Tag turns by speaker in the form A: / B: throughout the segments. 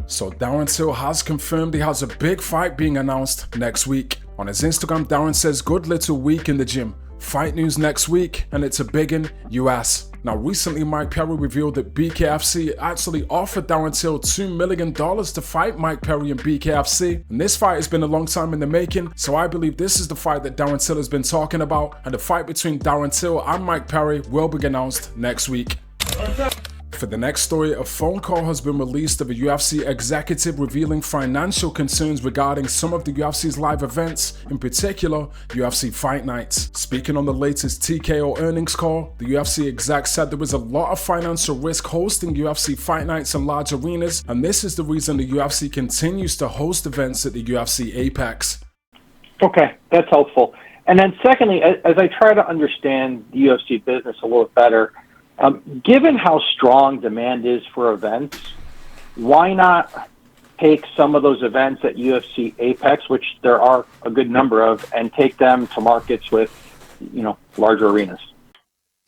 A: So Darren Till has confirmed he has a big fight being announced next week. On his Instagram, Darren says, "Good little week in the gym. Fight news next week, and it's a big in US." Now, recently, Mike Perry revealed that BKFC actually offered Darren Till $2 million to fight Mike Perry in BKFC. And this fight has been a long time in the making, so I believe this is the fight that Darren Till has been talking about. And the fight between Darren Till and Mike Perry will be announced next week. For the next story, a phone call has been released of a UFC executive revealing financial concerns regarding some of the UFC's live events, in particular UFC Fight Nights. Speaking on the latest TKO earnings call, the UFC exec said there was a lot of financial risk hosting UFC Fight Nights in large arenas, and this is the reason the UFC continues to host events at the UFC Apex.
B: Okay, that's helpful. And then secondly, as I try to understand the UFC business a little better, given how strong demand is for events, why not take some of those events at UFC Apex, which there are a good number of, and take them to markets with, larger arenas?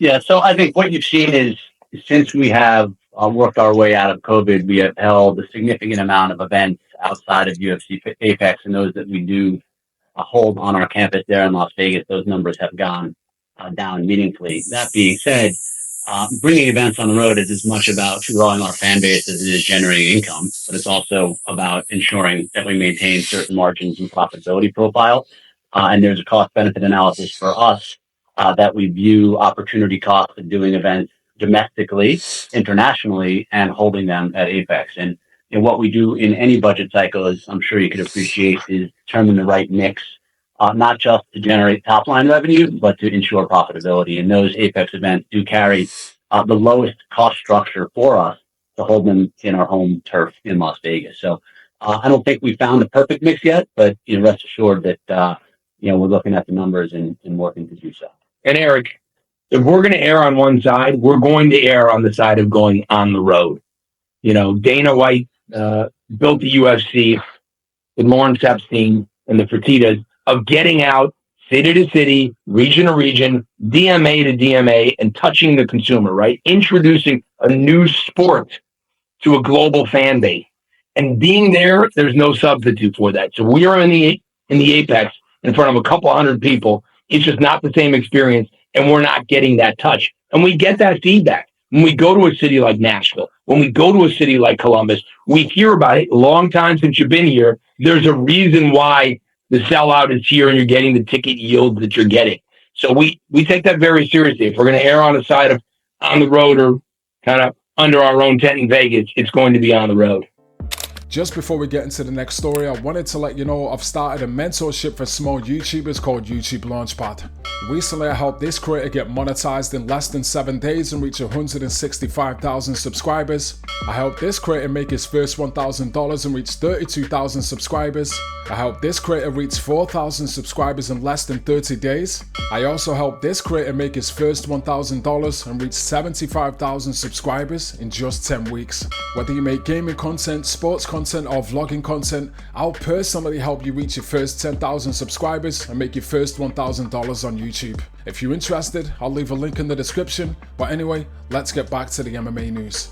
C: Yeah, so I think what you've seen is since we have worked our way out of COVID, we have held a significant amount of events outside of UFC Apex, and those that we do hold on our campus there in Las Vegas, those numbers have gone down meaningfully. That being said, bringing events on the road is as much about growing our fan base as it is generating income, but it's also about ensuring that we maintain certain margins and profitability profile. And there's a cost-benefit analysis for us that we view opportunity costs of doing events domestically, internationally, and holding them at Apex. And what we do in any budget cycle, as I'm sure you could appreciate, is determine the right mix, not just to generate top-line revenue, but to ensure profitability. And those Apex events do carry the lowest cost structure for us to hold them in our home turf in Las Vegas. So I don't think we found the perfect mix yet, but rest assured that we're looking at the numbers and working to do so.
D: And Eric, if we're going to err on one side, we're going to err on the side of going on the road. Dana White built the UFC with Lawrence Epstein and the Fertittas of getting out city to city, region to region, DMA to DMA, and touching the consumer, right? Introducing a new sport to a global fan base. And being there, there's no substitute for that. So we are in the Apex in front of a couple hundred people. It's just not the same experience, and we're not getting that touch. And we get that feedback. When we go to a city like Nashville, when we go to a city like Columbus, we hear about it. Long time since you've been here. There's a reason why the sellout is here and you're getting the ticket yield that you're getting. So we take that very seriously. If we're going to err on the side of on the road or kind of under our own tent in Vegas, it's going to be on the road.
A: Just before we get into the next story, I wanted to let you know I've started a mentorship for small YouTubers called YouTube Launchpad. Recently, I helped this creator get monetized in less than 7 days and reach 165,000 subscribers. I helped this creator make his first $1,000 and reach 32,000 subscribers. I helped this creator reach 4,000 subscribers in less than 30 days. I also helped this creator make his first $1,000 and reach 75,000 subscribers in just 10 weeks. Whether you make gaming content, sports content, or vlogging content, I'll personally help you reach your first 10,000 subscribers and make your first $1,000 on YouTube. If you're interested, I'll leave a link in the description. But anyway, let's get back to the MMA news.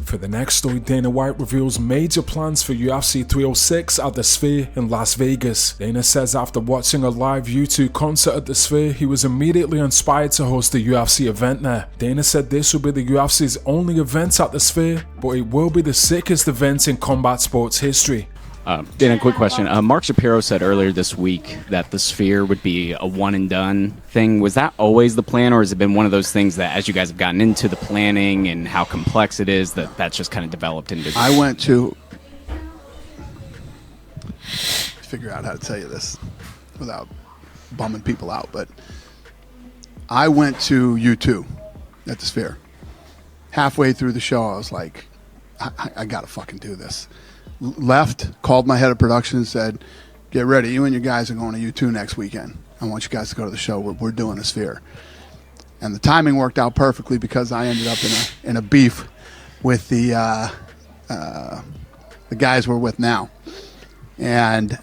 A: For the next story, Dana White reveals major plans for UFC 306 at the Sphere in Las Vegas. Dana says after watching a live U2 concert at the Sphere, he was immediately inspired to host a UFC event there. Dana said this will be the UFC's only event at the Sphere, but it will be the sickest event in combat sports history.
E: Dana, quick question. Mark Shapiro said earlier this week that the Sphere would be a one and done thing. Was that always the plan, or has it been one of those things that as you guys have gotten into the planning and how complex it is, that's just kind of developed into?
F: I went to figure out how to tell you this without bumming people out, but I went to U2 at the Sphere. Halfway through the show, I was like, I gotta fucking do this. Left, called my head of production and said, get ready, you and your guys are going to U2 next weekend. I want you guys to go to the show. We're doing a Sphere. And the timing worked out perfectly because I ended up in a beef with the guys we're with now. And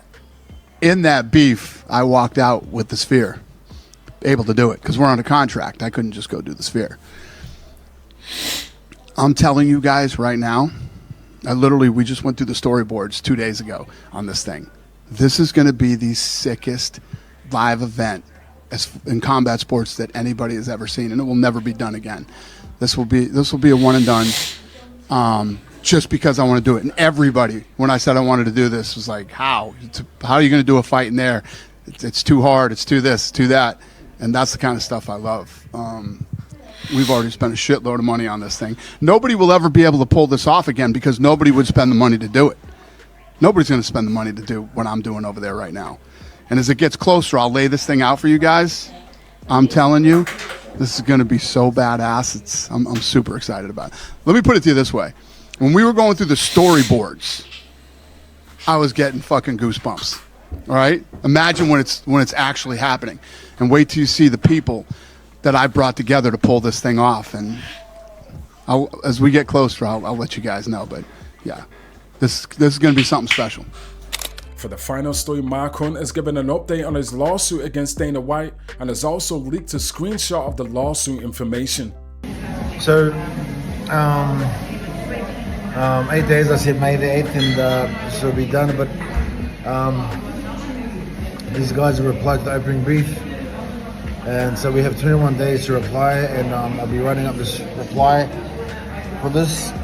F: in that beef, I walked out with the Sphere, able to do it because we're under contract. I couldn't just go do the Sphere. I'm telling you guys right now, We just went through the storyboards 2 days ago on this thing. This is going to be the sickest live event in combat sports that anybody has ever seen, and it will never be done again. This will be a one and done, just because I want to do it. And everybody, when I said I wanted to do this, was like, how are you going to do a fight in there? It's too hard. It's too this, too that. And that's the kind of stuff I love. We've already spent a shitload of money on this thing. Nobody will ever be able to pull this off again because nobody would spend the money to do it. Nobody's going to spend the money to do what I'm doing over there right now. And as it gets closer, I'll lay this thing out for you guys. I'm telling you, this is going to be so badass. I'm super excited about it. Let me put it to you this way. When we were going through the storyboards, I was getting fucking goosebumps. All right? Imagine when it's actually happening. And wait till you see the people that I brought together to pull this thing off. And as we get closer, I'll let you guys know. But yeah, this is going to be something special.
A: For the final story, Mark Hunt has given an update on his lawsuit against Dana White and has also leaked a screenshot of the lawsuit information.
G: So, 8 days, I said May the 8th, and this will be done. But these guys have replied to the opening brief, and so we have 21 days to reply, and I'll be writing up this reply for this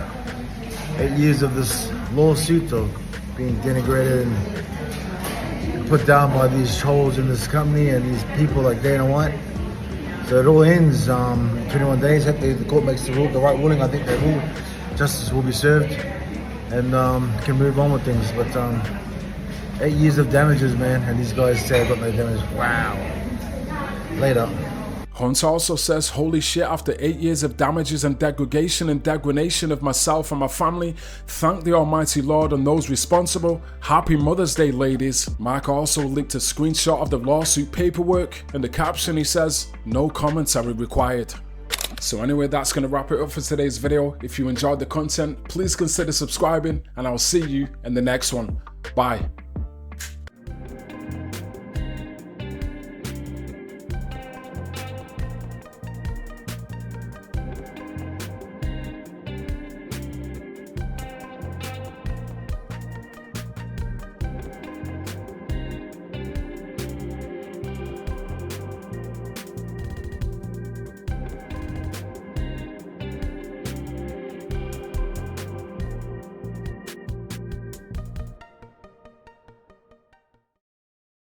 G: 8 years of this lawsuit of being denigrated and put down by these trolls in this company and these people like Dana White. So it all ends 21 days. If the court makes the right ruling, I think they will. Justice will be served, and can move on with things. But 8 years of damages, man, and these guys say I got no damage. Wow. Later.
A: Hunt also says, holy shit, after 8 years of damages and degradation of myself and my family, thank the Almighty Lord and those responsible. Happy Mother's Day, ladies. Mark also linked a screenshot of the lawsuit paperwork. In the caption he says, no commentary required. So anyway, that's going to wrap it up for today's video. If you enjoyed the content, please consider subscribing, and I'll see you in the next one. Bye.